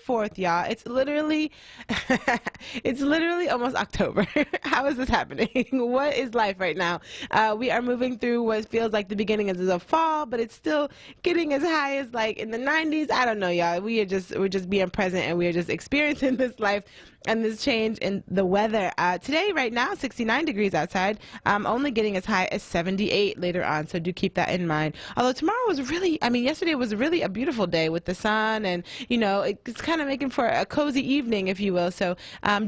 4th, y'all. It's literally, it's literally almost October. How is this happening? What is life right now? We are moving through what feels like the beginning of the fall, but it's still getting as high as like in the 90s. I don't know, y'all. We're just being present, and we are just experiencing this life and this change in the weather. Today, right now, 69 degrees outside. Only getting as high as 78 later on, so do keep that in mind. Although tomorrow was really, yesterday was really a beautiful day with the sun, and, it's kind of making for a cozy evening, if you will. So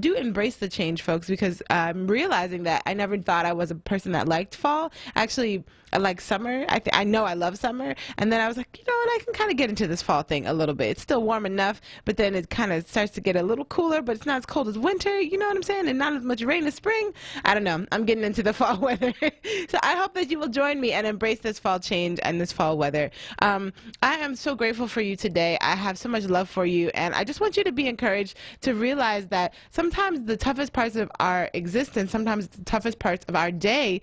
do embrace the change, folks, because I'm realizing that I never thought I was a person that liked fall. Actually, I like summer. I know I love summer. And then I was like, you know what, I can kind of get into this fall thing a little bit. It's still warm enough, but then it kind of starts to get a little cooler, but it's not as cold as winter, you know what I'm saying? And not as much rain as spring. I don't know. I'm getting into the fall weather. So I hope that you will join me and embrace this fall change and this fall weather. I am so grateful for you today. I have so much love for you, and I just want you to be encouraged to realize that sometimes the toughest parts of our existence, sometimes the toughest parts of our day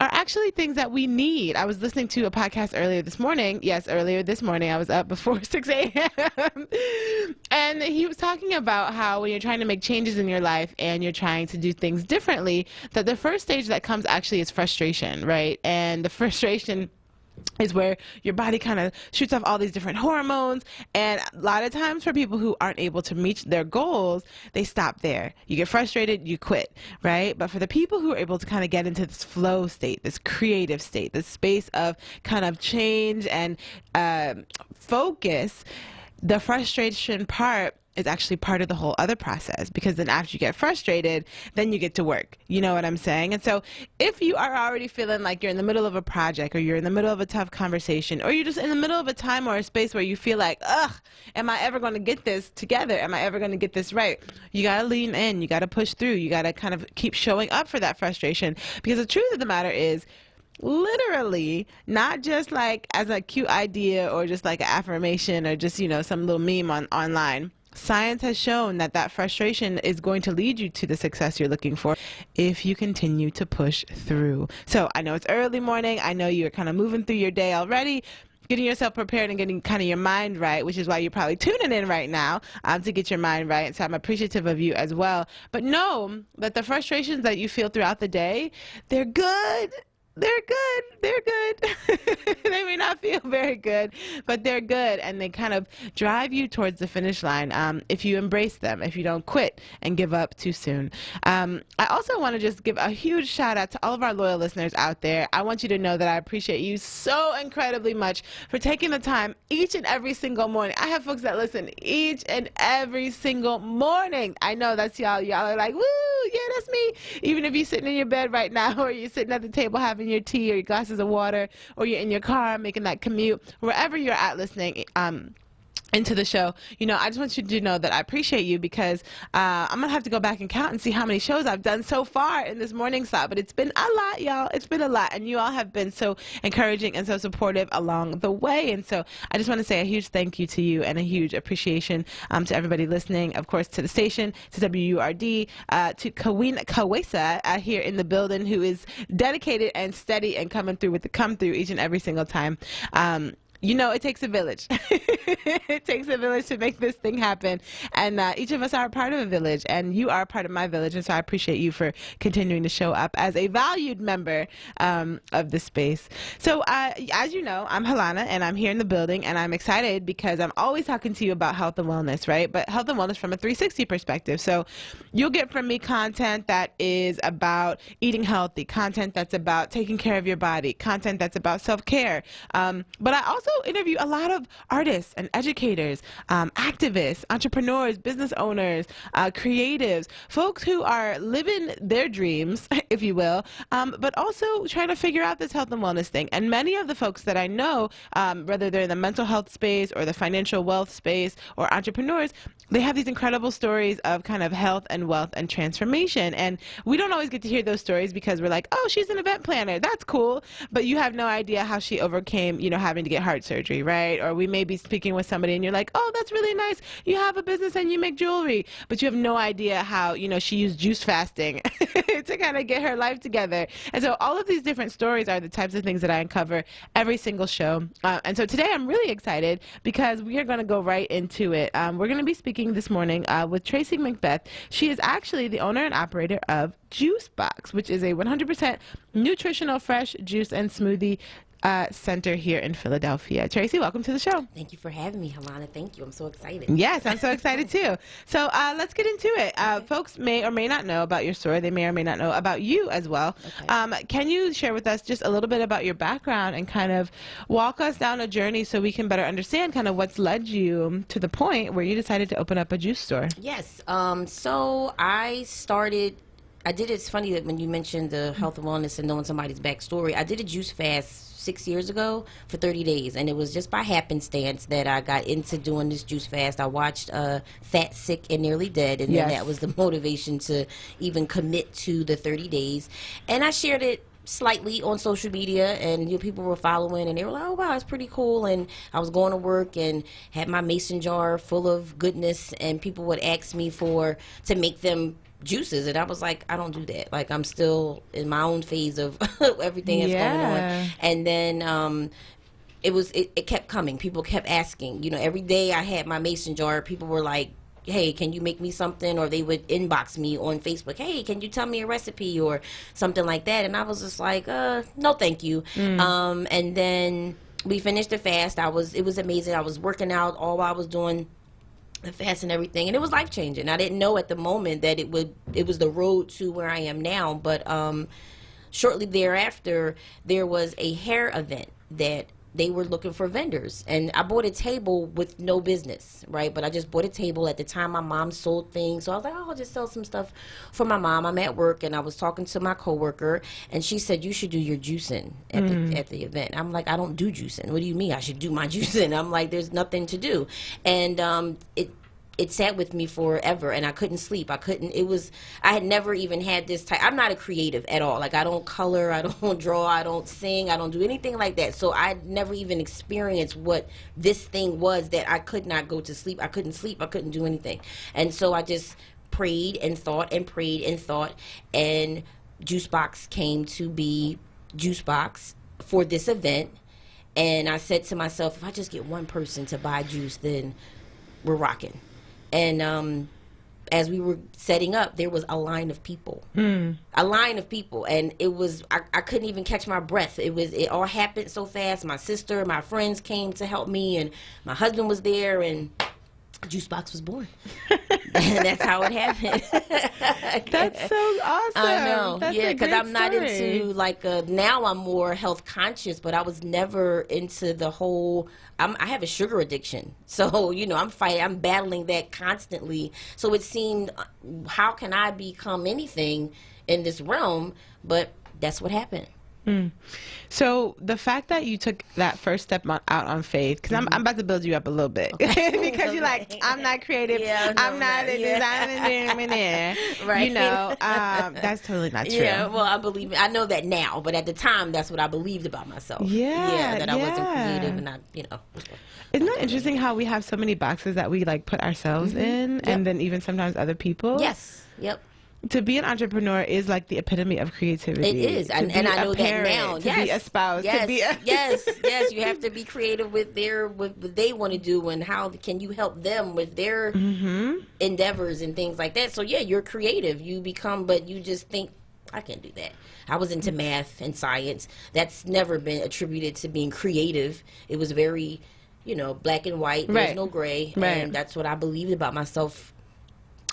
are actually things that we need. I was listening to a podcast earlier this morning. Yes, earlier this morning. I was up before 6 a.m. And he was talking about how when you're trying to make changes in your life and you're trying to do things differently, that the first stage that comes actually is frustration, right? And the frustration is where your body kind of shoots off all these different hormones, and a lot of times for people who aren't able to reach their goals, they stop there. You get frustrated, you quit, right? But for the people who are able to kind of get into this flow state, this creative state, this space of kind of change and focus, the frustration part is actually part of the whole other process, because then after you get frustrated, then you get to work. You know what I'm saying? And so if you are already feeling like you're in the middle of a project, or you're in the middle of a tough conversation, or you're just in the middle of a time or a space where you feel like, ugh, am I ever going to get this together? Am I ever going to get this right? You got to lean in. You got to push through. You got to kind of keep showing up for that frustration, because the truth of the matter is, literally, not just like as a cute idea or just like an affirmation or just, some little meme online. Science has shown that that frustration is going to lead you to the success you're looking for if you continue to push through. So I know it's early morning. I know you're kind of moving through your day already, getting yourself prepared and getting kind of your mind right, which is why you're probably tuning in right now to get your mind right. And so I'm appreciative of you as well. But know that the frustrations that you feel throughout the day, they're good. They're good. They're good. They may not feel very good, but they're good, and they kind of drive you towards the finish line if you embrace them, if you don't quit and give up too soon. I also want to just give a huge shout out to all of our loyal listeners out there. I want you to know that I appreciate you so incredibly much for taking the time each and every single morning. I have folks that listen each and every single morning. I know that's y'all. Y'all are like, woo, yeah, that's me. Even if you're sitting in your bed right now, or you're sitting at the table having your tea or your glasses of water, or you're in your car making that commute, wherever you're at listening into the show, I just want you to know that I appreciate you, because I'm gonna have to go back and count and see how many shows I've done so far in this morning slot. But it's been a lot, y'all. It's been a lot, and you all have been so encouraging and so supportive along the way. And so I just want to say a huge thank you to you, and a huge appreciation to everybody listening, of course, to the station, to WURD, to Kawesa here in the building, who is dedicated and steady and coming through with the come through each and every single time. It takes a village. It takes a village to make this thing happen. And each of us are a part of a village, and you are a part of my village. And so I appreciate you for continuing to show up as a valued member of the space. So as you know, I'm Helana, and I'm here in the building, and I'm excited because I'm always talking to you about health and wellness, right? But health and wellness from a 360 perspective. So you'll get from me content that is about eating healthy, content that's about taking care of your body, content that's about self-care. But I also interview a lot of artists and educators, activists, entrepreneurs, business owners, creatives, folks who are living their dreams, if you will, but also trying to figure out this health and wellness thing. And many of the folks that I know, whether they're in the mental health space or the financial wealth space or entrepreneurs, they have these incredible stories of kind of health and wealth and transformation. And we don't always get to hear those stories because we're like, oh, she's an event planner. That's cool. But you have no idea how she overcame, having to get heart surgery, right? Or we may be speaking with somebody and you're like, oh, that's really nice. You have a business and you make jewelry. But you have no idea how, she used juice fasting to kind of get her life together. And so all of these different stories are the types of things that I uncover every single show. And so today I'm really excited because we are going to go right into it. We're going to be speaking speaking this morning with Tracy Macbeth. She is actually the owner and operator of Juice Box, which is a 100% nutritional, fresh juice and smoothie center here in Philadelphia. Tracy, welcome to the show. Thank you for having me, Helana. Thank you. I'm so excited. Yes, I'm so excited too. So let's get into it. Folks may or may not know about your story. They may or may not know about you as well. Okay. Can you share with us just a little bit about your background and kind of walk us down a journey so we can better understand kind of what's led you to the point where you decided to open up a juice store? Yes. So it's funny that when you mentioned the health and wellness and knowing somebody's backstory, I did a juice fast 6 years ago for 30 days, and it was just by happenstance that I got into doing this juice fast. I watched Fat, Sick, and Nearly Dead, and then that was the motivation to even commit to the 30 days. And I shared it slightly on social media, and people were following, and they were like, oh wow, it's pretty cool. And I was going to work and had my mason jar full of goodness, and people would ask me to make them juices, and I was like, I don't do that. Like, I'm still in my own phase of everything that's going on. And then it kept coming. People kept asking. Every day I had my mason jar, people were like, hey, can you make me something? Or they would inbox me on Facebook, hey, can you tell me a recipe or something like that? And I was just like, no thank you. And then we finished the fast. It was amazing. I was working out all while I was doing the fast and everything, and it was life-changing. I didn't know at the moment that it was the road to where I am now, but shortly thereafter there was a hair event that they were looking for vendors, and I bought a table with no business, right? But I just bought a table. At the time my mom sold things, so I was like, oh, I'll just sell some stuff for my mom. I'm at work, and I was talking to my coworker, and she said, you should do your juicing at the event. I'm like, I don't do juicing. What do you mean I should do my juicing? I'm like, there's nothing to do. And it sat with me forever, and I couldn't sleep. I had never even had this type. I'm not a creative at all. Like, I don't color, I don't draw, I don't sing, I don't do anything like that. So I never even experienced what this thing was that I could not go to sleep. I couldn't sleep, I couldn't do anything. And so I just prayed and thought and prayed and thought, and Juice Box came to be Juice Box for this event. And I said to myself, if I just get one person to buy juice, then we're rocking. And as we were setting up, there was a line of people. A line of people. And it was, I couldn't even catch my breath. It all happened so fast. My sister, my friends came to help me, and my husband was there, and Juice Box was born. And that's how it happened. That's so awesome. I know. That's because I'm not into, now I'm more health conscious, but I was never into the whole, I have a sugar addiction. So, I'm battling that constantly. So it seemed, how can I become anything in this realm? But that's what happened. So the fact that you took that first step out on faith, because I'm about to build you up a little bit, because you're like, I'm not creative, I'm not a designer, right? That's totally not true. Yeah, well, I know that now, but at the time, that's what I believed about myself. That I wasn't creative, and Isn't that interesting how we have so many boxes that we put ourselves in, and then even sometimes other people? Yes. Yep. To be an entrepreneur is like the epitome of creativity. It is, and I know that now. To be a spouse, yes, to be yes. You have to be creative with what they want to do, and how can you help them with their endeavors and things like that. So yeah, you're creative. You become, but you just think, I can't do that. I was into math and science. That's never been attributed to being creative. It was very, black and white. There's no gray, and that's what I believed about myself.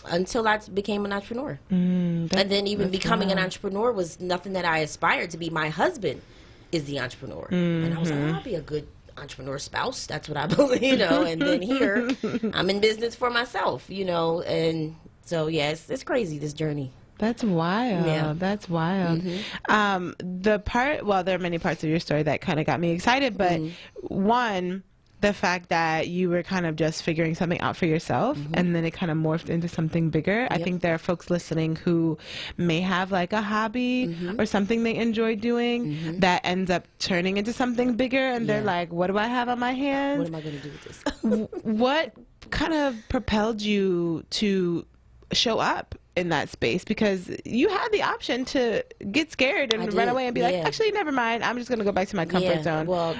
Until I became an entrepreneur. And then even becoming an entrepreneur was nothing that I aspired to be. My husband is the entrepreneur. And I was like, I'll be a good entrepreneur spouse. That's what I believe, And then here, I'm in business for myself, And so, it's crazy, this journey. That's wild. Yeah. That's wild. There are many parts of your story that kind of got me excited, but one, the fact that you were kind of just figuring something out for yourself, and then it kind of morphed into something bigger. I think there are folks listening who may have a hobby or something they enjoy doing that ends up turning into something bigger, and they're like, what do I have on my hands? What am I going to do with this? What kind of propelled you to show up in that space? Because you had the option to get scared and run away and be like, actually, never mind, I'm just going to go back to my comfort zone. Well,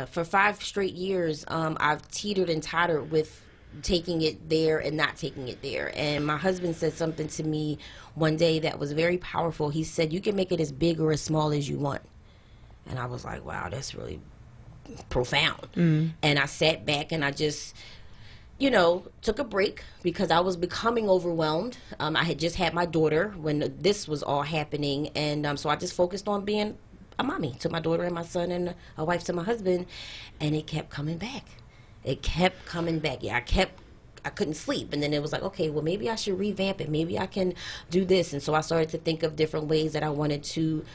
for 5 straight years, I've teetered and tottered with taking it there and not taking it there. And my husband said something to me one day that was very powerful. He said, you can make it as big or as small as you want. And I was like, wow, that's really profound. And I sat back and I just, you know, took a break because I was becoming overwhelmed. I had just had my daughter when this was all happening. And so I just focused on being a mommy to my daughter and my son and a wife to my husband. And it kept coming back. It kept coming back. Yeah, I couldn't sleep. And then it was like, okay, well, maybe I should revamp it. Maybe I can do this. And so I started to think of different ways that I wanted to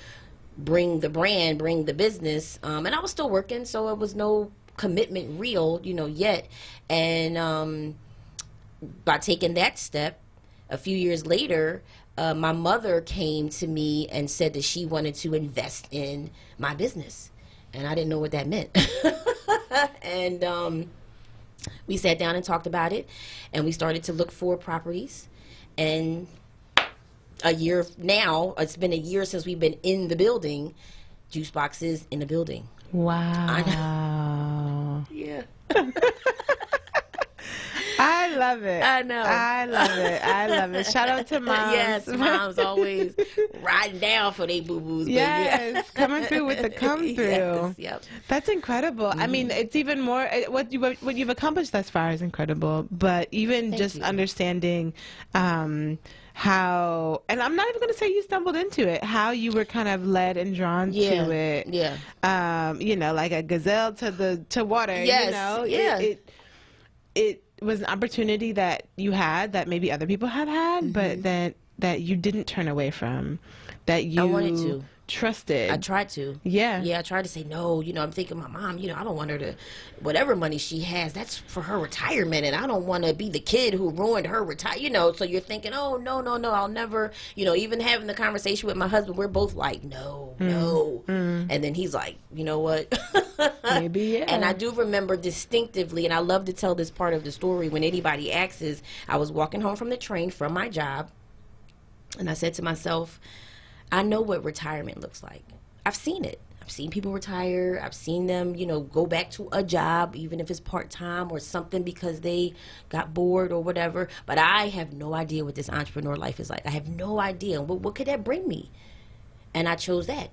bring the brand, bring the business. And I was still working, so it was no commitment real, you know, yet. And by taking that step, a few years later, my mother came to me and said that she wanted to invest in my business. And I didn't know what that meant. And we sat down and talked about it, and we started to look for properties. And a year now, it's been a year since we've been in the building. Juice Box is in the building. Wow. Yeah. I love it. I know. I love it. I love it. Shout out to moms. Yes, moms always riding down for they boo-boos. Yes, coming through with the come through. Yes, yep. That's incredible. I mean, it's even more, what you've accomplished thus far is incredible, but even Thank you. understanding how, and I'm not even going to say you stumbled into it, how you were kind of led and drawn to it. Yeah. You know, like a gazelle to water. Yes, You know, yeah. it was an opportunity that you had that maybe other people have had, but that you didn't turn away from, that you I wanted to. Trusted. I tried to. Yeah. Yeah, I tried to say no. You know, I'm thinking my mom, you know, I don't want her to, whatever money she has, that's for her retirement. And I don't want to be the kid who ruined her you know, so you're thinking, oh, no, I'll never, you know, even having the conversation with my husband, we're both like, no. And then he's like, you know what? Maybe, yeah. And I do remember distinctively, and I love to tell this part of the story when anybody asks, I was walking home from the train from my job, and I said to myself, I know what retirement looks like. I've seen it. I've seen people retire. I've seen them, you know, go back to a job, even if it's part-time or something because they got bored or whatever. But I have no idea what this entrepreneur life is like. I have no idea. What could that bring me? And I chose that.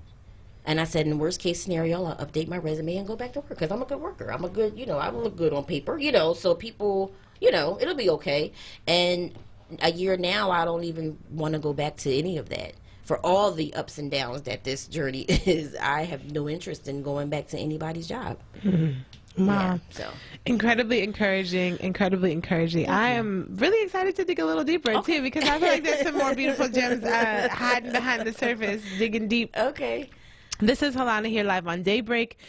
And I said, in the worst case scenario, I'll update my resume and go back to work because I'm a good worker. I'm a good, you know, I look good on paper, you know, so people, you know, it'll be okay. And a year now, I don't even want to go back to any of that. For all the ups and downs that this journey is, I have no interest in going back to anybody's job. Wow. Yeah, so. Incredibly encouraging. I am really excited to dig a little deeper, too, because I feel like there's some more beautiful gems hiding behind the surface, digging deep. Okay. This is Halana here live on Daybreak.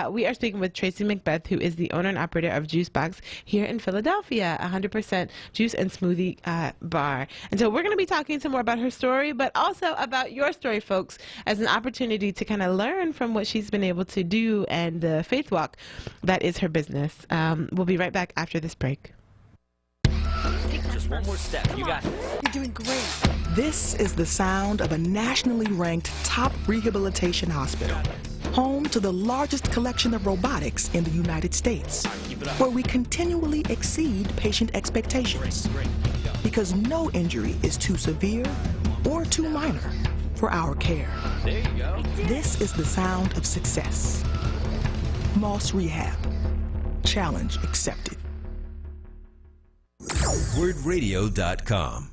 We are speaking with Tracy Macbeth, who is the owner and operator of Juice Box here in Philadelphia, 100% juice and smoothie bar. And so we're going to be talking some more about her story, but also about your story, folks, as an opportunity to kind of learn from what she's been able to do and the faith walk that is her business. We'll be right back after this break. Just one more step. You got it. You're doing great. This is the sound of a nationally ranked top rehabilitation hospital, home to the largest collection of robotics in the United States, where we continually exceed patient expectations. Because no injury is too severe or too minor for our care. There you go. This is the sound of success. Moss Rehab. Challenge accepted. WordRadio.com.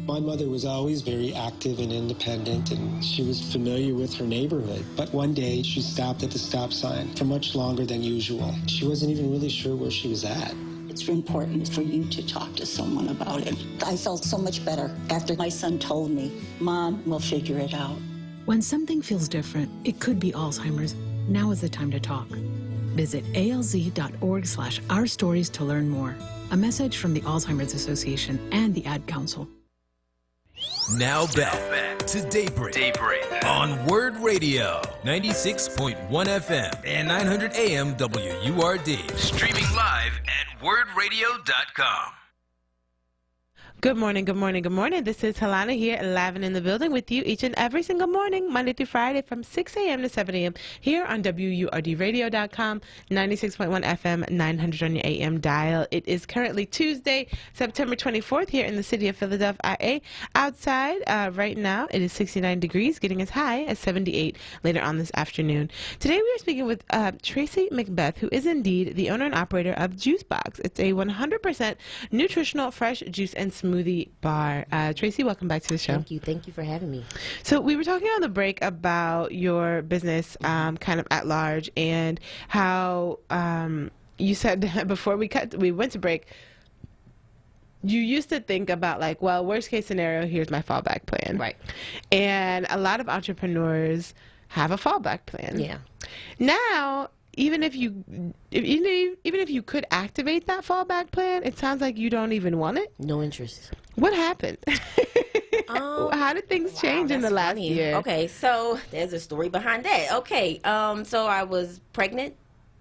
My mother was always very active and independent, and she was familiar with her neighborhood. But one day, she stopped at the stop sign for much longer than usual. She wasn't even really sure where she was at. It's important for you to talk to someone about it. I felt so much better after my son told me, Mom, we'll figure it out. When something feels different, it could be Alzheimer's. Now is the time to talk. Visit alz.org/ourstories to learn more. A message from the Alzheimer's Association and the Ad Council. Now back to Daybreak on Word Radio, 96.1 FM and 900 AM WURD. Streaming live at wordradio.com. Good morning, good morning, good morning. This is Helena here, live and in the building with you each and every single morning, Monday through Friday from 6 a.m. to 7 a.m. here on WURDradio.com, 96.1 FM, 900 on your AM dial. It is currently Tuesday, September 24th here in the city of Philadelphia. Outside right now, it is 69 degrees, getting as high as 78 later on this afternoon. Today we are speaking with Tracy Macbeth, who is indeed the owner and operator of Juice Box. It's a 100% nutritional, fresh juice and smoothie bar. Tracy, welcome back to the show. Thank you for having me. So we were talking on the break about your business kind of at large, and how you said before we went to break, you used to think about like, well, worst case scenario, here's my fallback plan. Right. And a lot of entrepreneurs have a fallback plan. Yeah. Now, even if you could activate that fallback plan, it sounds like you don't even want it. No interest. What happened? How did things change in the last year? Okay, so there's a story behind that. Okay, so I was pregnant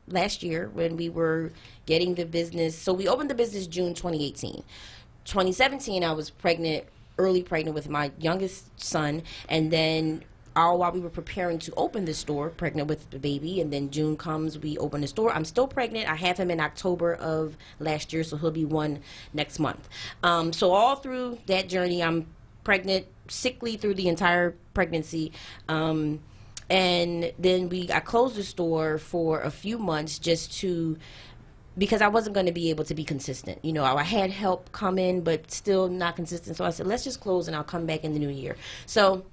last year when we were getting the business. So we opened the business June 2018. 2017, I was pregnant, early pregnant with my youngest son, and then all while we were preparing to open the store, pregnant with the baby, and then June comes, we open the store. I'm still pregnant. I have him in October of last year, so he'll be 1 next month. So all through that journey, I'm pregnant, sickly through the entire pregnancy. And then I closed the store for a few months because I wasn't going to be able to be consistent. You know, I had help come in, but still not consistent. So I said, let's just close and I'll come back in the new year. So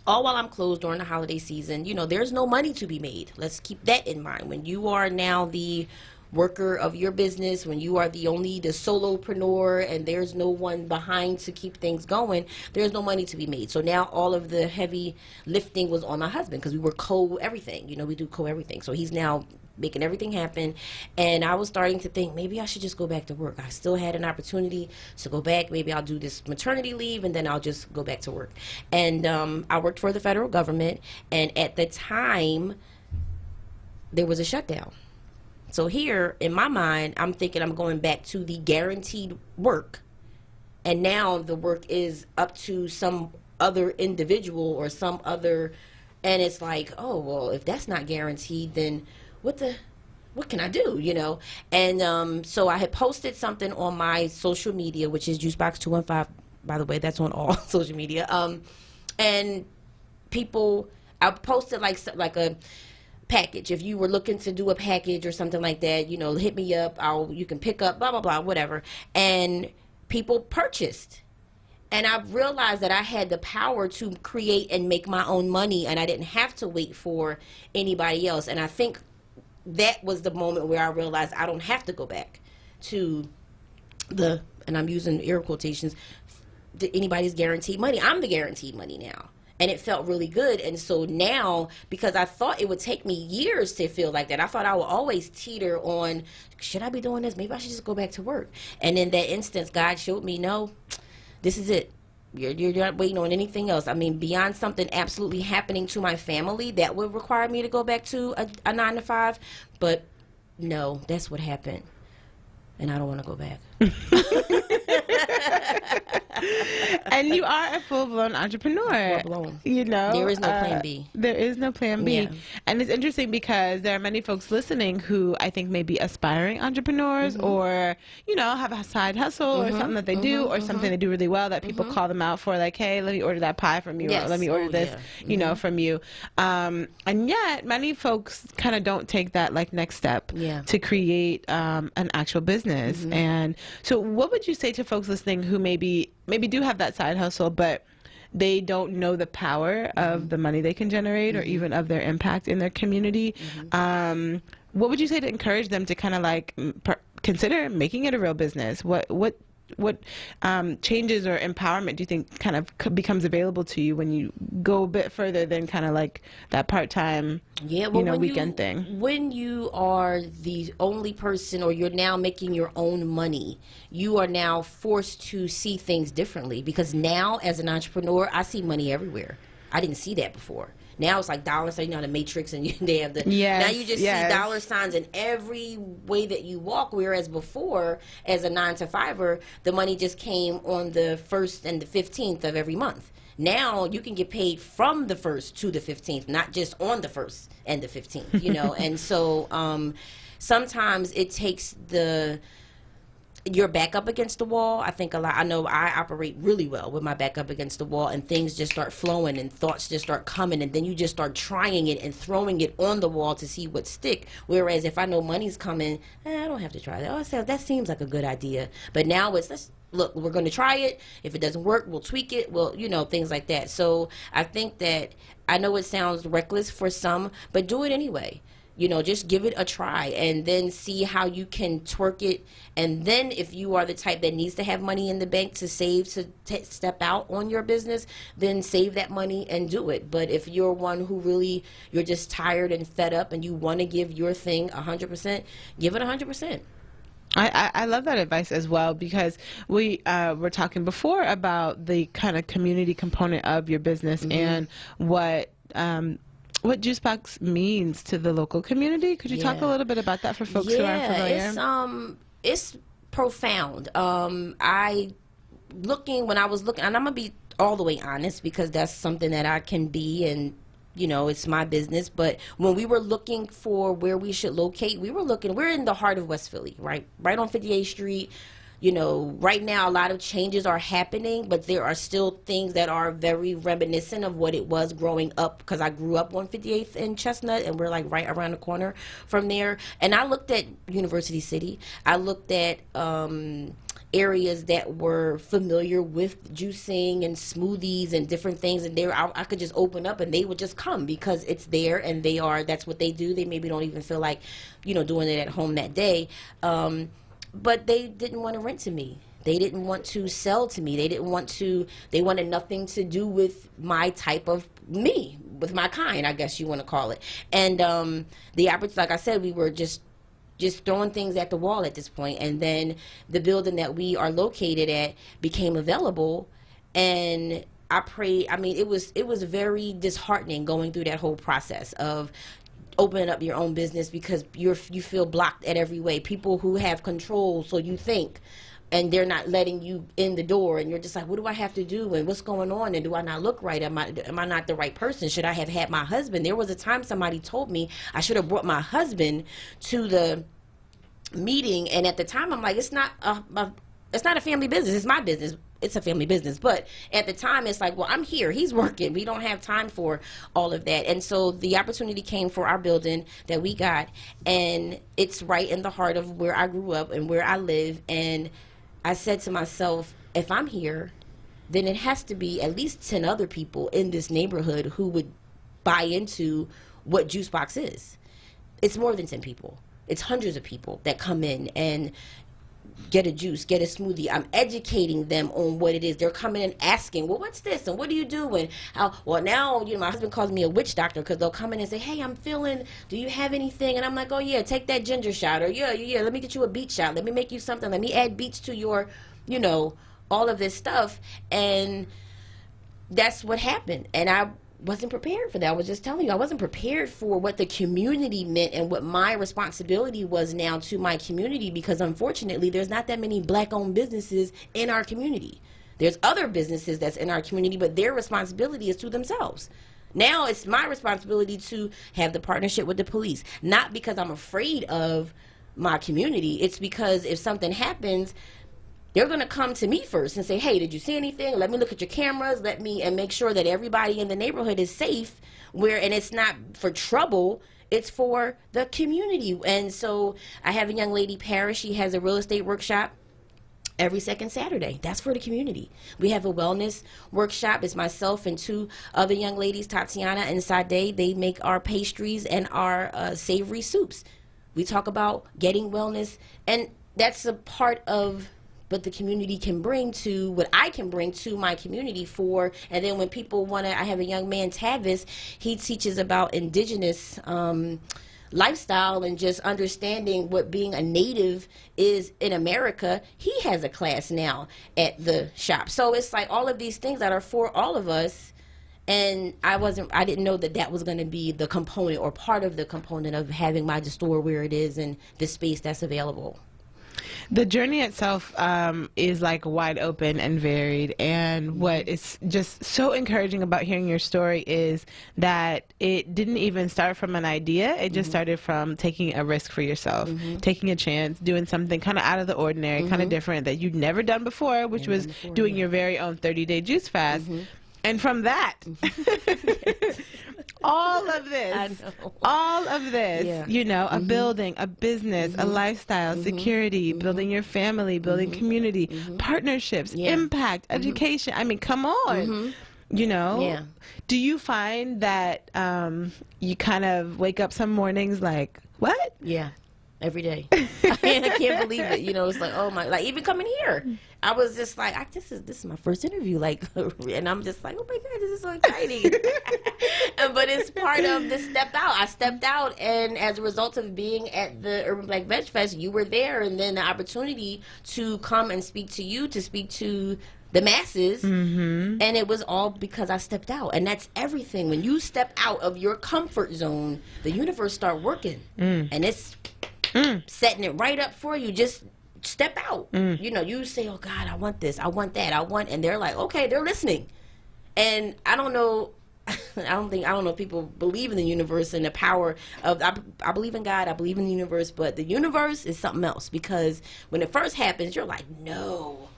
all while I'm closed during the holiday season, you know, there's no money to be made. Let's keep that in mind. When you are now the worker of your business, when you are the solopreneur and there's no one behind to keep things going, there's no money to be made. So now all of the heavy lifting was on my husband because we were co-everything. You know, we do co-everything. So he's now making everything happen. And I was starting to think maybe I should just go back to work. I still had an opportunity to go back. Maybe I'll do this maternity leave and then I'll just go back to work. And I worked for the federal government, and at the time there was a shutdown. So here in my mind, I'm thinking I'm going back to the guaranteed work, and now the work is up to some other individual or some other, and it's like, oh well, if that's not guaranteed, then what can I do, you know? And so I had posted something on my social media, which is Juicebox215, by the way, that's on all social media. And I posted like a package. If you were looking to do a package or something like that, you know, hit me up. You can pick up, blah, blah, blah, whatever. And people purchased. And I realized that I had the power to create and make my own money, and I didn't have to wait for anybody else. And I think that was the moment where I realized I don't have to go back to and I'm using air quotations, anybody's guaranteed money. I'm the guaranteed money now. And it felt really good. And so now, because I thought it would take me years to feel like that, I thought I would always teeter on, should I be doing this? Maybe I should just go back to work. And in that instance, God showed me, no, this is it. You're not waiting on anything else. I mean, beyond something absolutely happening to my family, that would require me to go back to a 9 to 5. But no, that's what happened. And I don't want to go back. And you are a full-blown entrepreneur. Full-blown. You know, there is no plan B. There is no plan B. Yeah. And it's interesting because there are many folks listening who I think may be aspiring entrepreneurs, or, you know, have a side hustle or something that they do, or something they do really well that people call them out for, like, hey, let me order that pie from you, or let me order this, you know, from you. And yet many folks kind of don't take that like next step to create an actual business. And so what would you say to folks listening who maybe do have that side hustle, but they don't know the power of the money they can generate or even of their impact in their community? What would you say to encourage them to kind of like consider making it a real business? What changes or empowerment do you think kind of becomes available to you when you go a bit further than kind of like that part-time, weekend thing? When you are the only person, or you're now making your own money, you are now forced to see things differently, because now as an entrepreneur, I see money everywhere. I didn't see that before. Now it's like dollar signs, the Matrix, and they have the, Yes, now you just see dollar signs in every way that you walk, whereas before, as a 9-to-5er, the money just came on the 1st and the 15th of every month. Now you can get paid from the 1st to the 15th, not just on the 1st and the 15th, and so sometimes it takes your back up against the wall. I know I operate really well with my back up against the wall, and things just start flowing and thoughts just start coming, and then you just start trying it and throwing it on the wall to see what stick. Whereas if I know money's coming, I don't have to try that. Oh, that seems like a good idea. But now look, we're going to try it. If it doesn't work, we'll tweak it. We'll, things like that. So I think that, I know it sounds reckless for some, but do it anyway. Just give it a try and then see how you can twerk it. And then if you are the type that needs to have money in the bank to save, to step out on your business, then save that money and do it. But if you're one who really, you're just tired and fed up and you want to give your thing 100%, give it 100%. I love that advice as well, because we were talking before about the kind of community component of your business and what Juicebox means to the local community. Could you talk a little bit about that for folks who aren't familiar? It's profound. When I was looking, and I'm gonna be all the way honest because that's something that I can be, and it's my business. But when we were looking for where we should locate, we're in the heart of West Philly, right on 58th Street. Right now a lot of changes are happening, but there are still things that are very reminiscent of what it was growing up, because I grew up on 58th and Chestnut, and we're like right around the corner from there. And I looked at University City. I looked at areas that were familiar with juicing and smoothies and different things, and I could just open up and they would just come because it's there, and that's what they do. They maybe don't even feel like doing it at home that day. But they didn't want to rent to me. They didn't want to sell to me. They wanted nothing to do with my type of me, with my kind, I guess you want to call it. And the opportunity, like I said, we were just throwing things at the wall at this point. And then the building that we are located at became available, and it was very disheartening going through that whole process of opening up your own business, because you feel blocked at every way. People who have control, so you think, and they're not letting you in the door, and you're just like, what do I have to do, and what's going on, and do I not look right? Am I not the right person? Should I have had my husband? There was a time somebody told me I should have brought my husband to the meeting, and at the time I'm like, it's not a family business, it's my business. It's a family business. But at the time, it's like, well, I'm here. He's working. We don't have time for all of that. And so the opportunity came for our building that we got, and it's right in the heart of where I grew up and where I live. And I said to myself, if I'm here, then it has to be at least 10 other people in this neighborhood who would buy into what Juicebox is. It's more than 10 people. It's hundreds of people that come in and get a juice, get a smoothie. I'm educating them on what it is. They're coming and asking, well, what's this? And what do you do? And now, my husband calls me a witch doctor, because they'll come in and say, hey, do you have anything? And I'm like, oh yeah, take that ginger shot, or yeah, let me get you a beet shot. Let me make you something. Let me add beets to your, all of this stuff. And that's what happened. And I wasn't prepared for that. I was just telling you, I wasn't prepared for what the community meant and what my responsibility was now to my community, because unfortunately there's not that many black-owned businesses in our community. There's other businesses that's in our community, but their responsibility is to themselves. Now it's my responsibility to have the partnership with the police, not because I'm afraid of my community. It's because if something happens, they're going to come to me first and say, hey, did you see anything? Let me look at your cameras. And make sure that everybody in the neighborhood is safe, and it's not for trouble. It's for the community. And so I have a young lady, Paris. She has a real estate workshop every second Saturday. That's for the community. We have a wellness workshop. It's myself and two other young ladies, Tatiana and Sade. They make our pastries and our savory soups. We talk about getting wellness, and that's a part of what the community can bring to, what I can bring to my community for. And then when people want to, I have a young man, Tavis, he teaches about indigenous lifestyle and just understanding what being a native is in America. He has a class now at the shop. So it's like all of these things that are for all of us. And I didn't know that that was going to be the component or part of the component of having my store where it is and the space that's available. The journey itself is like wide open and varied, and what is just so encouraging about hearing your story is that it didn't even start from an idea. It just started from taking a risk for yourself, taking a chance, doing something kind of out of the ordinary, kind of different that you'd never done before, which was doing your very own 30-day juice fast. And from that, all of this, you know, a building, a business, a lifestyle, security, building your family, building community, partnerships, impact, education. I mean, come on, you know. Do you find that you kind of wake up some mornings like, what? Yeah. Every day. I can't believe it. You know, it's like, oh my, like even coming here, I was just like, this is my first interview, like, and I'm just like, oh my God, this is so exciting. But it's part of the step out. I stepped out, and as a result of being at the Urban Black Veg Fest, you were there, and then the opportunity to come and speak to you, to speak to the masses, and it was all because I stepped out. And that's everything. When you step out of your comfort zone, the universe start working, and it's setting it right up for you. Just step out. You know, you say, oh God, I want this, I want that, and they're like, okay, they're listening. And I don't know, I don't know if people believe in the universe and the power of, I believe in God, I believe in the universe, but the universe is something else, because when it first happens, you're like, no,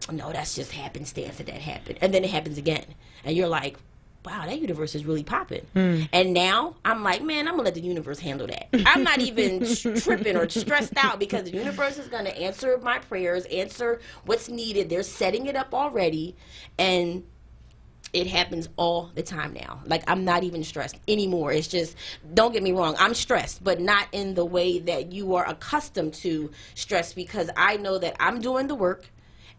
that's just happenstance that happened. And then it happens again. And you're like, wow, that universe is really popping. And now I'm like, man, I'm going to let the universe handle that. I'm not even tripping or stressed out, because the universe is going to answer my prayers, answer what's needed. They're setting it up already. And it happens all the time now. Like, I'm not even stressed anymore. It's just, don't get me wrong, I'm stressed, but not in the way that you are accustomed to stress, because I know that I'm doing the work.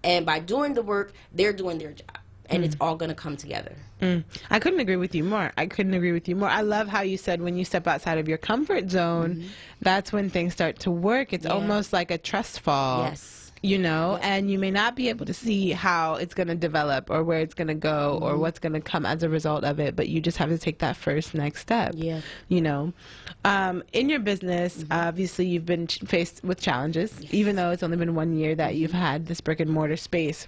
And by doing the work, they're doing their job. And it's all going to come together. I couldn't agree with you more. I love how you said when you step outside of your comfort zone, that's when things start to work. It's almost like a trust fall. Yes. You know, and you may not be able to see how it's going to develop or where it's going to go or what's going to come as a result of it, but you just have to take that first next step. Yeah. You know, in your business, obviously you've been faced with challenges, even though it's only been 1 year that you've had this brick and mortar space.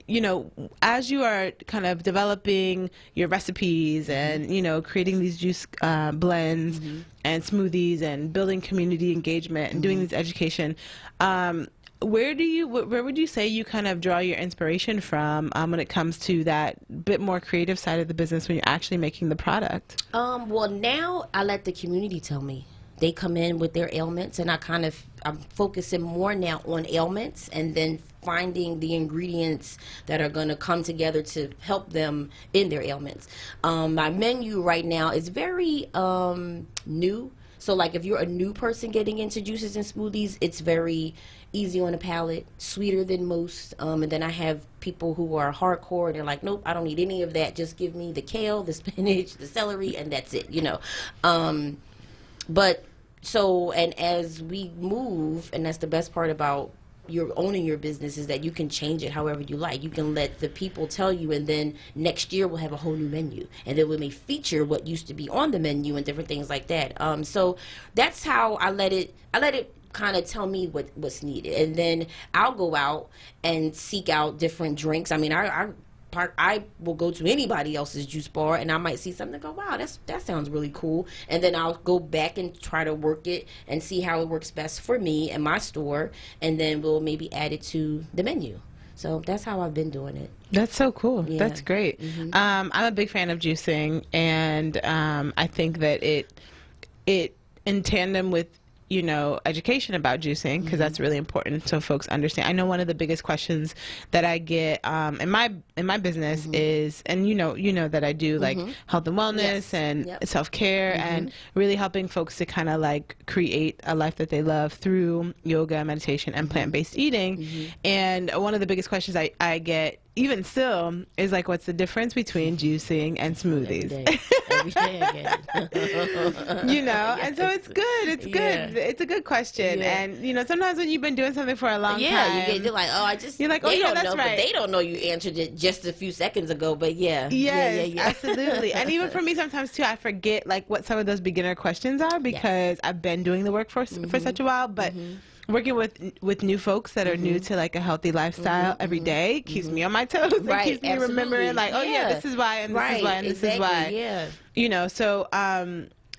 You know, as you are kind of developing your recipes and, you know, creating these juice blends and smoothies and building community engagement and doing this education, where would you say you kind of draw your inspiration from when it comes to that bit more creative side of the business when you're actually making the product? Well, now I let the community tell me. They come in with their ailments, and I'm focusing more now on ailments and then finding the ingredients that are going to come together to help them in their ailments. My menu right now is very new. So, like, if you're a new person getting into juices and smoothies, it's very easy on the palate, sweeter than most. And then I have people who are hardcore, and they're like, nope, I don't need any of that. Just give me the kale, the spinach, the celery, and that's it, you know. But so, and as we move, and that's the best part about owning your business, is that you can change it however you like. You can let the people tell you, and then next year we'll have a whole new menu, and then we may feature what used to be on the menu and different things like that. So that's how I let it kind of tell me what's needed, and then I'll go out and seek out different drinks. I mean, I will go to anybody else's juice bar, and I might see something and go, wow, that sounds really cool. And then I'll go back and try to work it and see how it works best for me and my store, and then we'll maybe add it to the menu. So that's how I've been doing it. That's so cool. Yeah. That's great. I'm a big fan of juicing, and I think that it in tandem with, you know, education about juicing, because that's really important so folks understand. I know one of the biggest questions that I get in my business is, and you know that I do like health and wellness and self-care and really helping folks to kind of like create a life that they love through yoga, meditation, and plant-based eating. And one of the biggest questions I get even still is like, what's the difference between juicing and smoothies? You know, and so it's good. It's good. It's a good question. And, you know, sometimes when you've been doing something for a long time. You're like, you're like, that's right. But they don't know you answered it just a few seconds ago, but absolutely. And even for me sometimes too, I forget like what some of those beginner questions are because I've been doing the work for such a while, but working with new folks that are new to like a healthy lifestyle every day keeps me on my toes and keeps me remembering like, this is why and this is why and this is why. You know, so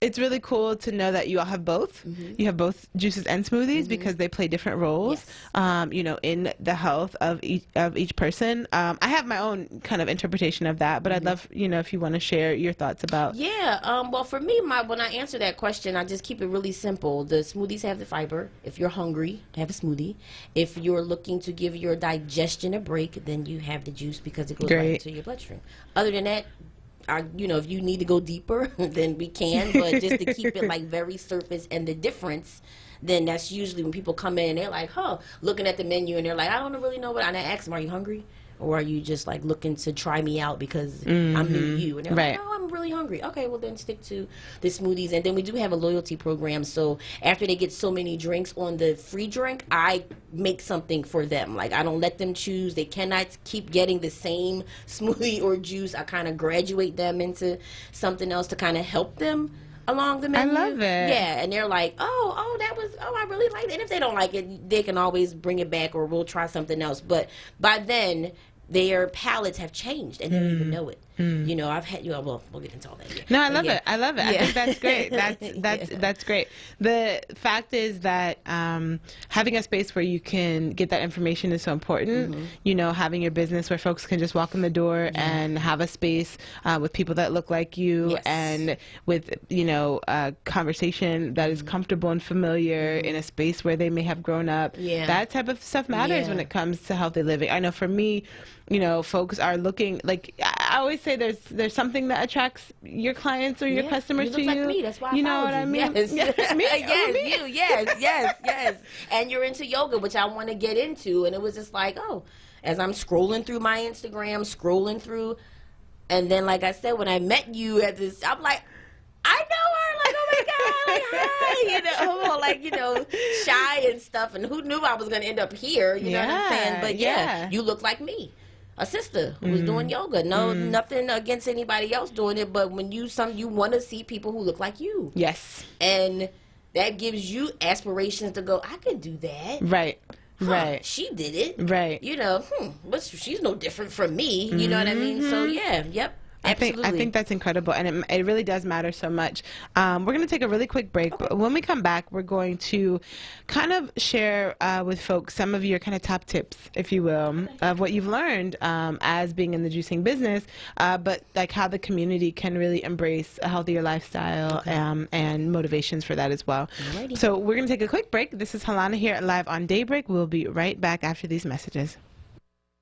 it's really cool to know that you all have both. You have both juices and smoothies because they play different roles, you know, in the health of each person. I have my own kind of interpretation of that, but I'd love, you know, if you want to share your thoughts about. Well, for me, when I answer that question, I just keep it really simple. The smoothies have the fiber. If you're hungry, have a smoothie. If you're looking to give your digestion a break, then you have the juice because it goes right into your bloodstream. Other than that, you know, if you need to go deeper, then we can. But just to keep it like very surface and the difference, then that's usually when people come in and they're like, looking at the menu and they're like, I don't really know what. And I ask them, are you hungry? Or are you just like looking to try me out because I'm new to you? And they're like, I'm really hungry. Okay, well then stick to the smoothies. And then we do have a loyalty program. So after they get so many drinks on the free drink, I make something for them. Like I don't let them choose. They cannot keep getting the same smoothie or juice. I kind of graduate them into something else to kind of help them along the menu. I love it. Yeah, and they're like, I really like it. And if they don't like it, they can always bring it back or we'll try something else. But by then, their palates have changed and they don't even know it. You know, I've had we'll get into all that. Yeah. No, I love it. I love it. I think that's great. That's great. The fact is that having a space where you can get that information is so important. You know, having your business where folks can just walk in the door and have a space with people that look like you and with, you know, a conversation that is comfortable and familiar in a space where they may have grown up. That type of stuff matters when it comes to healthy living. I know for me, you know, folks are looking, like I always say there's something that attracts your clients or your customers to you. You look like me, that's why you know what I mean? Yes. Me? Yes, you, yes. And you're into yoga, which I want to get into, and it was just like, as I'm scrolling through my Instagram, and then like I said, when I met you at this, I'm like, I know her, like, oh my God, like, hi, you know, like, you know, shy and stuff, and who knew I was going to end up here, you know what I'm saying? But you look like me. A sister who was doing yoga. No, nothing against anybody else doing it, but when you want to see people who look like you. Yes. And that gives you aspirations to go, I can do that. Right. Right. She did it. Right. You know, but she's no different from me. You know what I mean? So I think that's incredible, and it really does matter so much. We're going to take a really quick break, but when we come back, we're going to kind of share with folks some of your kind of top tips, if you will, of what you've learned as being in the juicing business, but like how the community can really embrace a healthier lifestyle and motivations for that as well. Alrighty. So we're going to take a quick break. This is Halana here live on Daybreak. We'll be right back after these messages.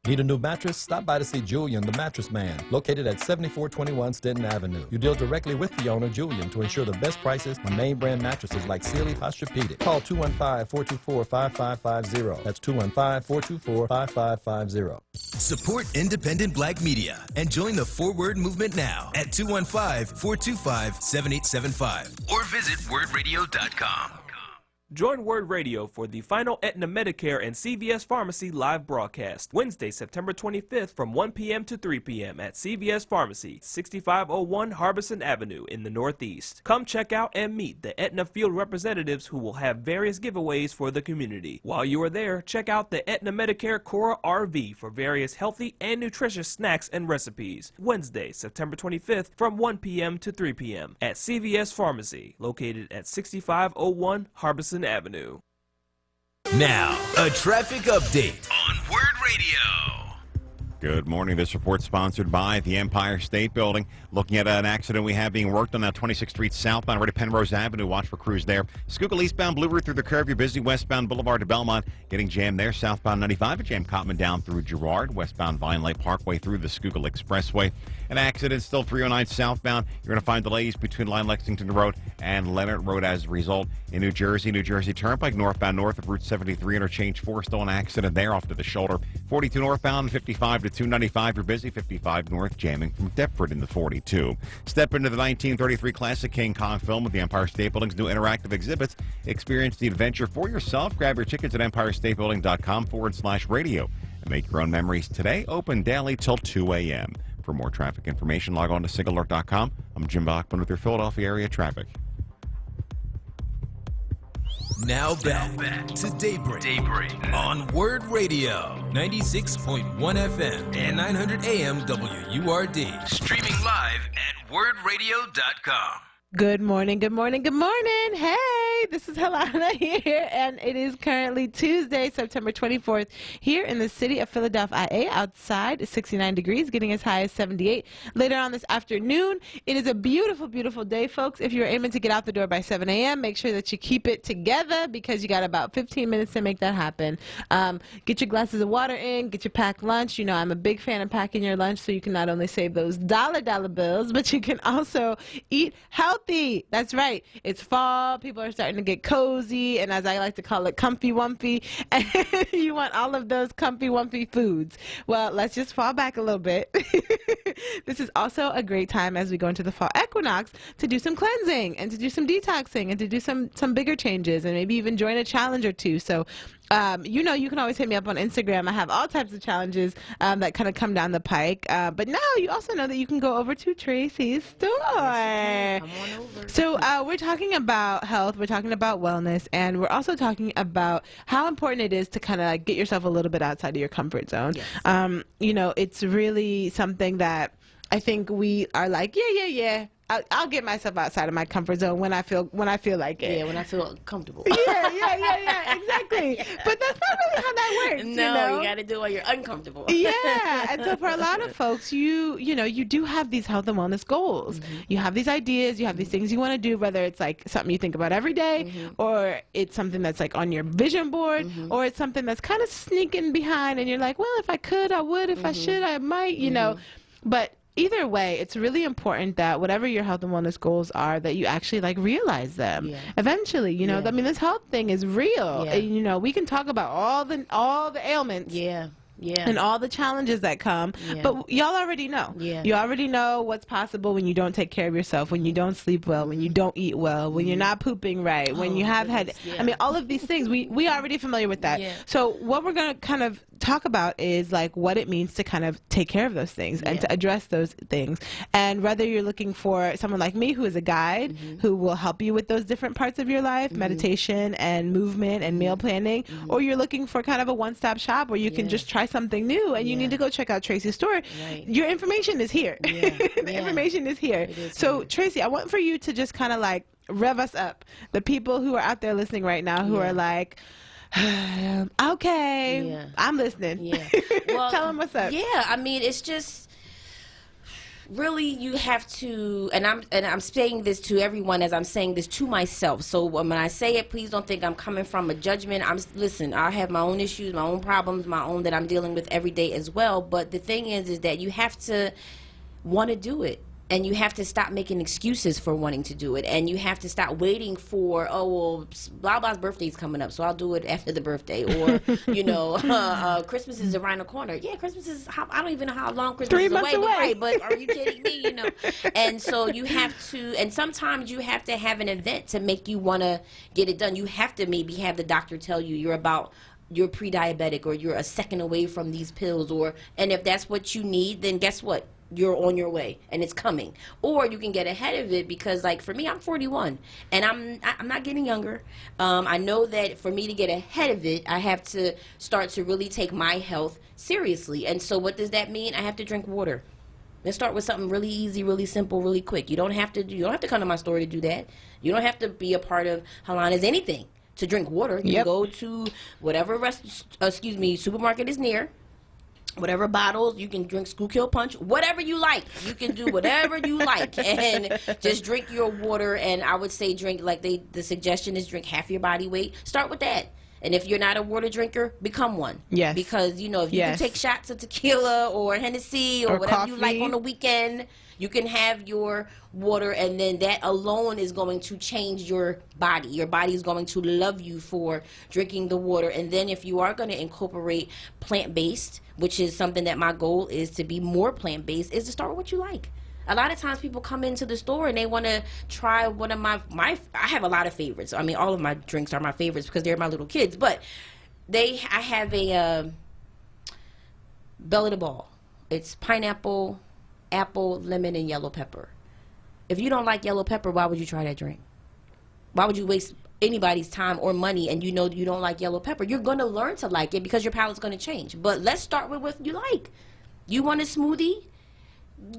Need a new mattress? Stop by to see Julian, the Mattress Man, located at 7421 Stenton Avenue. You deal directly with the owner, Julian, to ensure the best prices on name brand mattresses like Sealy Posturepedic. Call 215-424-5550. That's 215-424-5550. Support independent black media and join the onWURD movement now at 215-425-7875 or visit wordradio.com. Join Word Radio for the final Aetna Medicare and CVS Pharmacy live broadcast, Wednesday, September 25th from 1 p.m. to 3 p.m. at CVS Pharmacy, 6501 Harbison Avenue in the Northeast. Come check out and meet the Aetna field representatives who will have various giveaways for the community. While you are there, check out the Aetna Medicare Cora RV for various healthy and nutritious snacks and recipes. Wednesday, September 25th from 1 p.m. to 3 p.m. at CVS Pharmacy, located at 6501 Harbison Avenue. Now, a traffic update on Word Radio. Good morning. This report sponsored by the Empire State Building. Looking at an accident we have being worked on 26th Street southbound, right to Penrose Avenue. Watch for crews there. Schuylkill eastbound, Blue Route through the curve. You're busy westbound Boulevard to Belmont. Getting jammed there. Southbound 95. A jam Cotman down through Girard. Westbound Vine Lake Parkway through the Schuylkill Expressway. An accident still 309 southbound. You're going to find delays between Line Lexington Road and Leonard Road as a result. In New Jersey Turnpike northbound north of Route 73 interchange 4. Still an accident there off to the shoulder. 42 northbound, 55 to 295. You're busy. 55 north, jamming from Deptford into 42. Step into the 1933 classic King Kong film with the Empire State Building's new interactive exhibits. Experience the adventure for yourself. Grab your tickets at empirestatebuilding.com/radio and make your own memories today. Open daily till 2 a.m. For more traffic information, log on to SIGAlert.com. I'm Jim Bachman with your Philadelphia area traffic. Now back to Daybreak on Word Radio, 96.1 FM and 900 AM WURD. Streaming live at wordradio.com. Good morning, good morning, good morning. Hey, this is Helena here, and it is currently Tuesday, September 24th, here in the city of Philadelphia. IA outside is 69 degrees, getting as high as 78. Later on this afternoon, it is a beautiful, beautiful day, folks. If you're aiming to get out the door by 7 a.m., make sure that you keep it together because you got about 15 minutes to make that happen. Get your glasses of water in, get your packed lunch. You know, I'm a big fan of packing your lunch so you can not only save those dollar bills, but you can also eat healthy. That's right. It's fall. People are starting to get cozy, and as I like to call it, comfy wumpy. And you want all of those comfy wumpy foods. Well, let's just fall back a little bit. This is also a great time as we go into the fall equinox to do some cleansing and to do some detoxing and to do some bigger changes and maybe even join a challenge or two. So you know, you can always hit me up on Instagram. I have all types of challenges that kind of come down the pike. But now you also know that you can go over to Tracy's store. Come on over. So we're talking about health, we're talking about wellness, and we're also talking about how important it is to kind of like get yourself a little bit outside of your comfort zone. Yes. You know, it's really something that I think we are like, yeah. I'll get myself outside of my comfort zone when I feel like it. Yeah, when I feel comfortable. Yeah, exactly. But that's not really how that works. No, you know? you got to do it when you're uncomfortable. Yeah, and so for a lot of folks, you know, you do have these health and wellness goals. Mm-hmm. You have these ideas, you have these things you want to do, whether it's like something you think about every day, or it's something that's like on your vision board, or it's something that's kind of sneaking behind, and you're like, well, if I could, I would. If I should, I might. You know, but either way, it's really important that whatever your health and wellness goals are, that you actually like realize them eventually. You know, I mean, this health thing is real. And, you know, we can talk about all the ailments. And all the challenges that come, but y'all already know. You already know what's possible when you don't take care of yourself, when you don't sleep well, when you don't eat well, when you're not pooping right, when you have had. I mean, all of these things we already familiar with that. So what we're gonna kind of talk about is like what it means to kind of take care of those things and to address those things. And whether you're looking for someone like me who is a guide who will help you with those different parts of your life, meditation and movement and meal planning, or you're looking for kind of a one-stop shop where you can just try something new and you need to go check out Tracy's store. Your information is here. The information is here. So Tracy, I want for you to just kind of like rev us up. The people who are out there listening right now who are like, okay, I'm listening. Well, tell them what's up. I mean, it's just really you have to, and I'm saying this to everyone as I'm saying this to myself. So when I say it, please don't think I'm coming from a judgment. Listen, I have my own issues, my own problems, my own that I'm dealing with every day as well. But the thing is that you have to want to do it. And you have to stop making excuses for wanting to do it. And you have to stop waiting for, oh, well, blah, blah's birthday's coming up, so I'll do it after the birthday. Or, you know, Christmas is around the corner. Yeah, Christmas is, I don't even know how long Christmas 3 is months away. away. Right, but are you kidding me? You know? And so you have to, and sometimes you have to have an event to make you want to get it done. You have to maybe have the doctor tell you you're pre-diabetic or you're a second away from these pills. And if that's what you need, then guess what? You're on your way and it's coming. Or you can get ahead of it because, like, for me, I'm 41 and I'm not getting younger. I know that for me to get ahead of it, I have to start to really take my health seriously. And so what does that mean? I have to drink water. Let's start with something really easy, really simple, really quick. You don't have to come to my store to do that. You don't have to be a part of Halana's anything to drink water. You can go to whatever supermarket is near. Whatever bottles, you can drink Schuylkill Punch, whatever you like. You can do whatever you like and just drink your water. And I would say drink, like the suggestion is drink half your body weight. Start with that. And if you're not a water drinker, become one. Yes. Because, you know, if you Yes. can take shots of tequila or Hennessy or whatever you like coffee. on the weekend, you can have your water, and then that alone is going to change your body. Your body is going to love you for drinking the water. And then if you are going to incorporate plant-based, which is something that my goal is to be more plant-based, is to start with what you like. A lot of times people come into the store and they want to try one of my I have a lot of favorites. I mean, all of my drinks are my favorites because they're my little kids. But I have a Belle de Ball. It's pineapple, apple, lemon, and yellow pepper. If you don't like yellow pepper, why would you try that drink? Why would you waste anybody's time or money and you know you don't like yellow pepper? You're going to learn to like it because your palate's going to change. But let's start with what you like. You want a smoothie?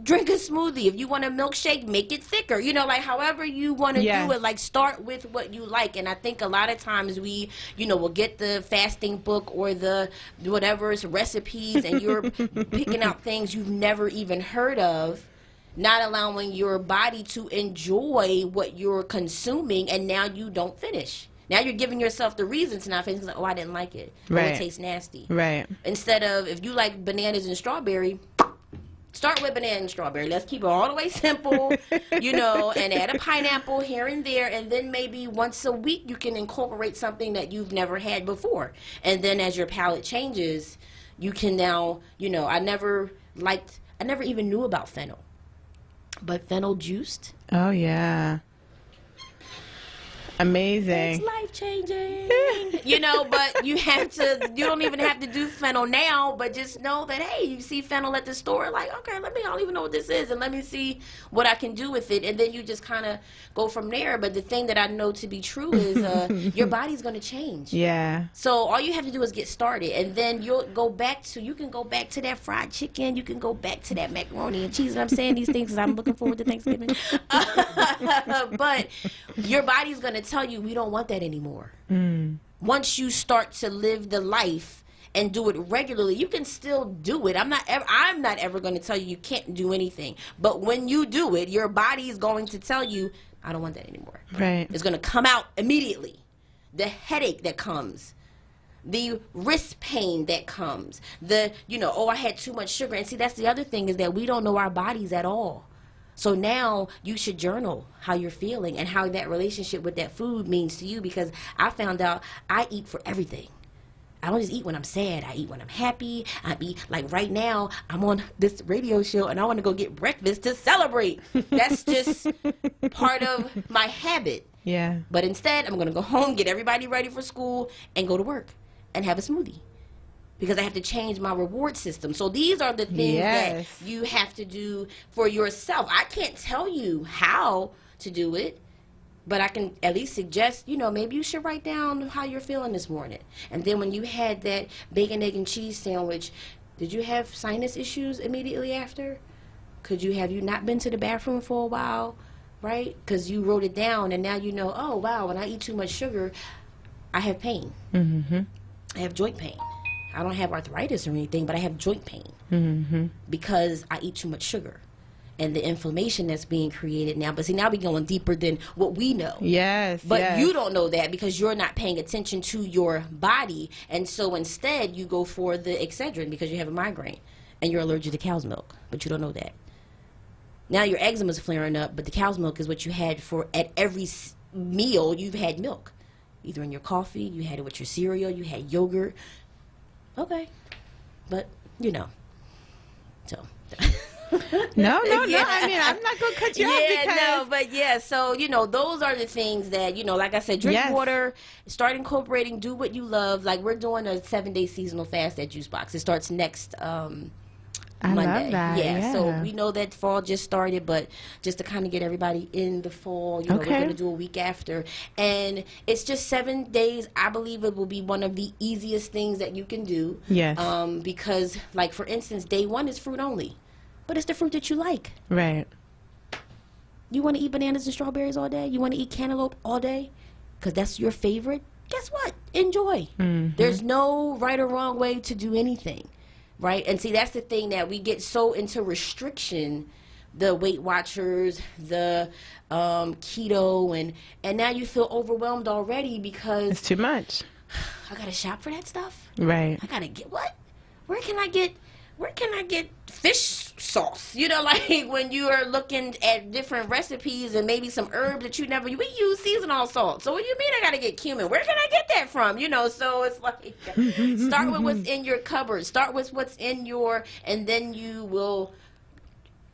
Drink a smoothie. If you want a milkshake, make it thicker. You know, like however you want to Yes. do it, like start with what you like. And I think a lot of times we, you know, will get the fasting book or the whatever's recipes and you're picking out things you've never even heard of, not allowing your body to enjoy what you're consuming, and now you don't finish. Now you're giving yourself the reason to not finish. Like, oh, I didn't like it. Oh, Right. it tastes nasty. Right. Instead of, if you like bananas and strawberry, start with banana and strawberry. Let's keep it all the way simple, you know, and add a pineapple here and there. And then maybe once a week you can incorporate something that you've never had before. And then as your palate changes, you can now, you know, I never even knew about fennel. But fennel juiced, Oh, yeah. Amazing. it's life changing. You know, but you don't even have to do fennel now, but just know that, hey, you see fennel at the store, like, okay, I don't even know what this is, and let me see what I can do with it. And then you just kind of go from there. But the thing that I know to be true is your body's going to change. Yeah. So all you have to do is get started, and then you can go back to that fried chicken. You can go back to that macaroni and cheese. And I'm saying these things because I'm looking forward to Thanksgiving. But your body's going to tell you we don't want that anymore. Once you start to live the life and do it regularly, you can still do it. I'm not ever going to tell you can't do anything. But when you do it, your body is going to tell you, I don't want that anymore. Right. It's going to come out immediately. The headache that comes, the wrist pain that comes, I had too much sugar. And see, that's the other thing, is that we don't know our bodies at all. So now you should journal how you're feeling and how that relationship with that food means to you, because I found out I eat for everything. I don't just eat when I'm sad. I eat when I'm happy. I eat, like right now, I'm on this radio show and I want to go get breakfast to celebrate. That's just part of my habit. Yeah. But instead, I'm going to go home, get everybody ready for school, and go to work and have a smoothie. Because I have to change my reward system. So these are the things Yes. that you have to do for yourself. I can't tell you how to do it, but I can at least suggest, maybe you should write down how you're feeling this morning. And then when you had that bacon, egg, and cheese sandwich, did you have sinus issues immediately after? Have you not been to the bathroom for a while, right? Because you wrote it down, and now you know, oh, wow, when I eat too much sugar, I have pain. Mm-hmm. I have joint pain. I don't have arthritis or anything, but I have joint pain because I eat too much sugar and the inflammation that's being created now. But see, now we're going deeper than what we know. Yes. But yes. you don't know that because you're not paying attention to your body. And so instead, you go for the Excedrin because you have a migraine and you're allergic to cow's milk, but you don't know that. Now your eczema's flaring up, but the cow's milk is what you had at every meal. You've had milk, either in your coffee, you had it with your cereal, you had yogurt. Okay, but so. No. Yeah. I mean, I'm not gonna cut you off because So those are the things that like I said, drink Yes. water, start incorporating, do what you love. Like we're doing a 7-day seasonal fast at Juice Box. It starts next I Monday. love that. Yeah, so we know that fall just started, but just to kind of get everybody in the fall, we're Okay. going to do a week after. And it's just 7 days. I believe it will be one of the easiest things that you can do. Yes. Because, like, for instance, day 1 is fruit only, but it's the fruit that you like. Right. You want to eat bananas and strawberries all day? You want to eat cantaloupe all day? Because that's your favorite? Guess what? Enjoy. Mm-hmm. There's no right or wrong way to do anything. Right? And see, that's the thing, that we get so into restriction, the Weight Watchers, the keto, and now you feel overwhelmed already because It's too much. I gotta shop for that stuff. Right. I gotta get what? Where can I get fish sauce? You know, like when you are looking at different recipes and maybe some herbs that we use seasonal salt. So what do you mean I gotta get cumin? Where can I get that from? You know, so it's like start with what's in your cupboard. Start with what's in and then you will.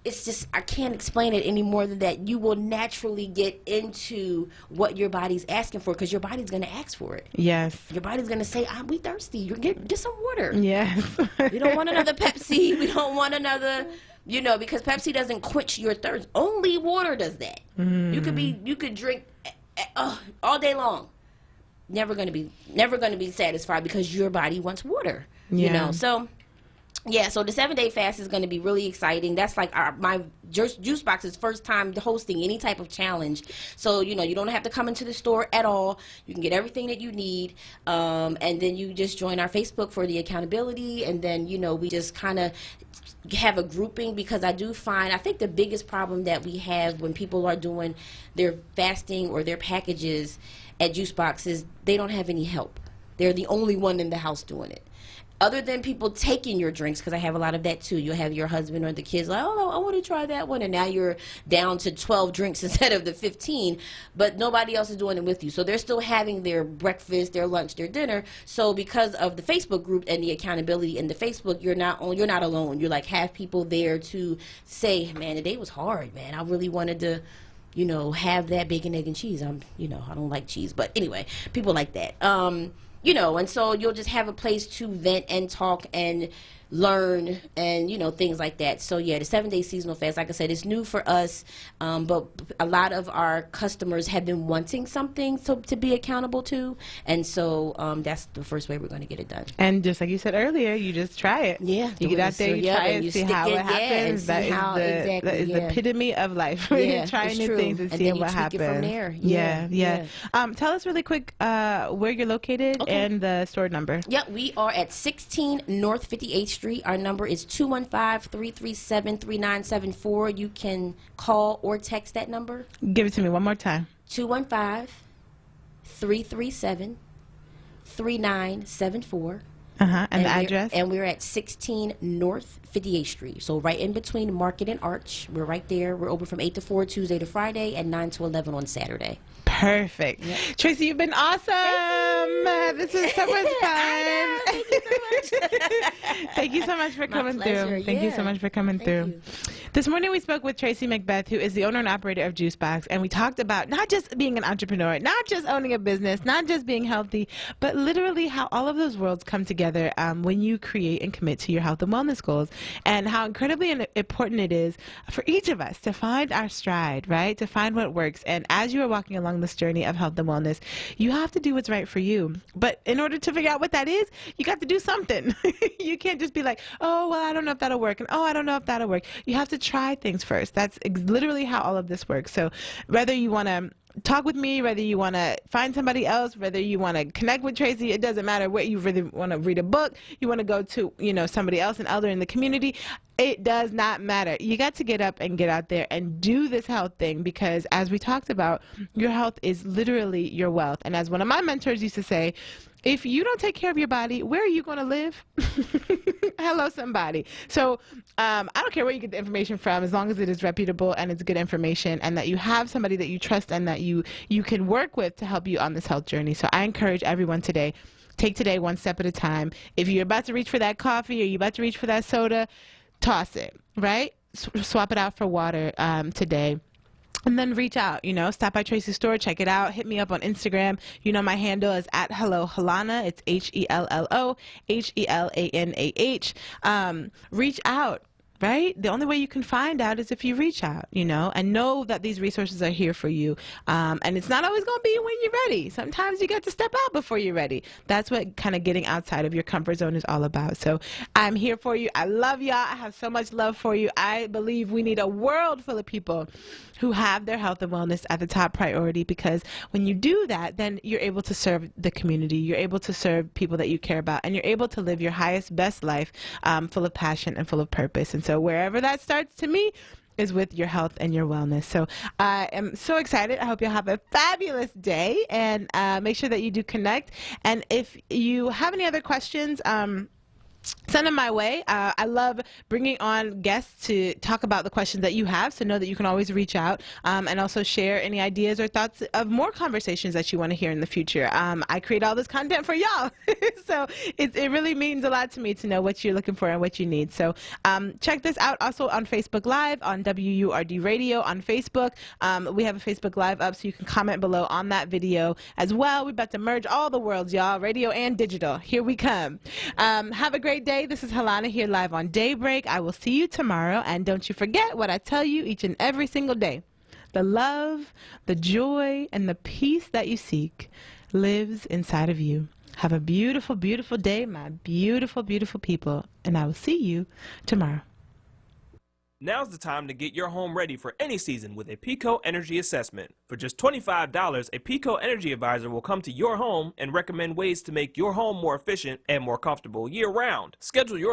It's just, I can't explain it any more than that. You will naturally get into what your body's asking for because your body's going to ask for it. Yes. Your body's going to say, we thirsty. You get some water. Yes. We don't want another Pepsi. We don't want another, because Pepsi doesn't quench your thirst. Only water does that. You could drink all day long. Never going to be satisfied because your body wants water. Yeah. So yeah, so the 7-day fast is going to be really exciting. That's like my Juice Box's first time hosting any type of challenge. So, you don't have to come into the store at all. You can get everything that you need. And then you just join our Facebook for the accountability. And then, we just kind of have a grouping because I think the biggest problem that we have when people are doing their fasting or their packages at Juice Box is they don't have any help. They're the only one in the house doing it. Other than people taking your drinks, because I have a lot of that too. You'll have your husband or the kids like, oh, I want to try that one. And now you're down to 12 drinks instead of the 15. But nobody else is doing it with you. So they're still having their breakfast, their lunch, their dinner. So because of the Facebook group and the accountability in the Facebook, you're not alone. You're like have people there to say, man, the day was hard, man. I really wanted to have that bacon, egg, and cheese. I don't like cheese. But anyway, people like that. And so you'll just have a place to vent and talk and learn and, things like that. So, yeah, the 7-day seasonal fast, like I said, it's new for us, but a lot of our customers have been wanting something to be accountable to, and so that's the first way we're going to get it done. And just like you said earlier, you just try it. Yeah. You get out there, you try it, see how it happens. That is the epitome of life. Yeah, trying new things and seeing what happens. From there. Yeah. Tell us really quick where you're located and the store number. Yeah, we are at 16 North 58th Street. Our number is 215-337-3974. You can call or text that number. Give it to me one more time. 215-337-3974. And the address? And we're at 16 North 58th Street. So right in between Market and Arch. We're right there. We're open from 8 to 4 Tuesday to Friday and 9 to 11 on Saturday. Perfect. Yep. Tracy, you've been awesome. This was so much fun. Thank you so much. Thank you so much for coming through. Thank you so much for coming through. You. This morning we spoke with Tracy Macbeth, who is the owner and operator of Juice Box, and we talked about not just being an entrepreneur, not just owning a business, not just being healthy, but literally how all of those worlds come together when you create and commit to your health and wellness goals, and how incredibly important it is for each of us to find our stride, right? To find what works. And as you are walking along this journey of health and wellness, you have to do what's right for you. But in order to figure out what that is, you got to do something. You can't just be like, oh, well, I don't know if that'll work. And oh, I don't know if that'll work. You have to try things first. That's literally how all of this works. So whether you want to talk with me, whether you want to find somebody else, whether you want to connect with Tracy, it doesn't matter what you really want to read a book, you want to go to, somebody else, an elder in the community, it does not matter. You got to get up and get out there and do this health thing because as we talked about, your health is literally your wealth. And as one of my mentors used to say, if you don't take care of your body, where are you going to live? Hello, somebody. So I don't care where you get the information from, as long as it is reputable and it's good information and that you have somebody that you trust and that you can work with to help you on this health journey. So I encourage everyone today, take today one step at a time. If you're about to reach for that coffee or you're about to reach for that soda, toss it, right? Swap it out for water today. And then reach out, stop by Tracy's store, check it out, hit me up on Instagram. My handle is @HelloHelanah. It's HelloHelanah. Reach out. Right? The only way you can find out is if you reach out, and know that these resources are here for you. And it's not always going to be when you're ready. Sometimes you got to step out before you're ready. That's what kind of getting outside of your comfort zone is all about. So I'm here for you. I love y'all. I have so much love for you. I believe we need a world full of people who have their health and wellness at the top priority, because when you do that, then you're able to serve the community. You're able to serve people that you care about, and you're able to live your highest, best life full of passion and full of purpose. And so wherever that starts, to me, is with your health and your wellness. So I am so excited. I hope you'll have a fabulous day, and make sure that you do connect. And if you have any other questions, send them my way. I love bringing on guests to talk about the questions that you have, so know that you can always reach out and also share any ideas or thoughts of more conversations that you want to hear in the future. I create all this content for y'all, so it really means a lot to me to know what you're looking for and what you need. So check this out also on Facebook Live, on WURD Radio on Facebook. We have a Facebook Live up, so you can comment below on that video as well. We're about to merge all the worlds, y'all, radio and digital. Here we come. Have a great day. This is Helena here live on Daybreak. I will see you tomorrow, and don't you forget what I tell you each and every single day. The love, the joy, and the peace that you seek lives inside of you. Have a beautiful, beautiful day, my beautiful, beautiful people, and I will see you tomorrow. Now's the time to get your home ready for any season with a Pico Energy Assessment. For just $25, a Pico Energy Advisor will come to your home and recommend ways to make your home more efficient and more comfortable year-round. Schedule your